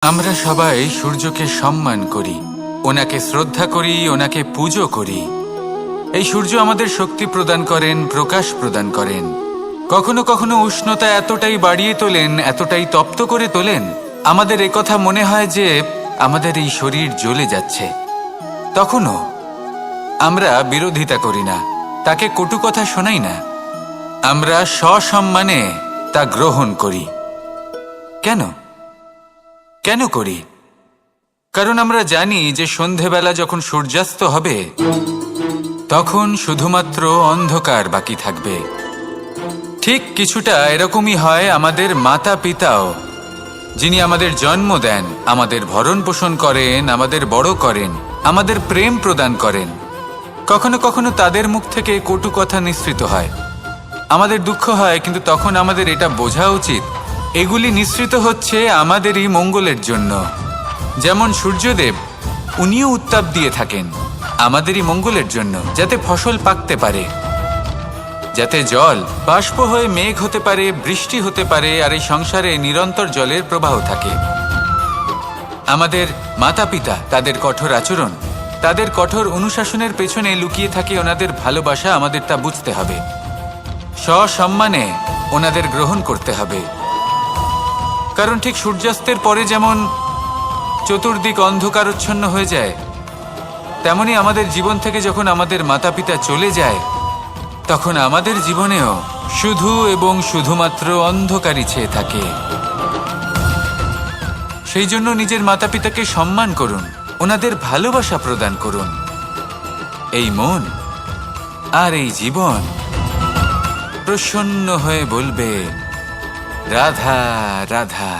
আমরা সবাই সূর্যকে সম্মান করি, ওনাকে শ্রদ্ধা করি, ওনাকে পুজো করি। এই সূর্য আমাদের শক্তি প্রদান করেন, প্রকাশ প্রদান করেন। কখনো কখনো উষ্ণতা এতটাই বাড়িয়ে তোলেন, এতটাই তপ্ত করে তোলেন, আমাদের একথা মনে হয় যে আমাদের এই শরীর জ্বলে যাচ্ছে। তখনও আমরা বিরোধিতা করি না, তাকে কটু কথা শোনাই না। আমরা সসম্মানে তা গ্রহণ করি। কেন কেন করি? কারণ আমরা জানি যে সন্ধেবেলা যখন সূর্যাস্ত হবে তখন শুধুমাত্র অন্ধকার বাকি থাকবে। ঠিক কিছুটা এরকমই হয় আমাদের মাতা পিতাও, যিনি আমাদের জন্ম দেন, আমাদের ভরণ পোষণ করেন, আমাদের বড় করেন, আমাদের প্রেম প্রদান করেন। কখনো কখনো তাদের মুখ থেকে কটু কথা নিঃসৃত হয়, আমাদের দুঃখ হয়, কিন্তু তখন আমাদের এটা বোঝা উচিত এগুলি নিঃসৃত হচ্ছে আমাদেরই মঙ্গলের জন্য। যেমন সূর্যদেব, উনিও উত্তাপ দিয়ে থাকেন আমাদেরই মঙ্গলের জন্য, যাতে ফসল পাকতে পারে, যাতে জল বাষ্প হয়ে মেঘ হতে পারে, বৃষ্টি হতে পারে, আর এই সংসারে নিরন্তর জলের প্রবাহ থাকে। আমাদের মাতা পিতা, তাদের কঠোর আচরণ, তাদের কঠোর অনুশাসনের পেছনে লুকিয়ে থাকে ওনাদের ভালোবাসা। আমাদের তা বুঝতে হবে, সসম্মানে ওনাদের গ্রহণ করতে হবে। কারণ ঠিক সূর্যাস্তের পরে যেমন চতুর্দিক অন্ধকারচ্ছন্ন হয়ে যায়, তেমনি আমাদের জীবন থেকে যখন আমাদের মাতা পিতা চলে যায় তখন আমাদের জীবনেও শুধু এবং শুধুমাত্র অন্ধকারই ছেয়ে থাকে। সেই জন্য নিজের মাতা পিতাকে সম্মান করুন, ওনাদের ভালোবাসা প্রদান করুন। এই মন আর এই জীবন প্রসন্ন হয়ে বলবে রাধা রাধা।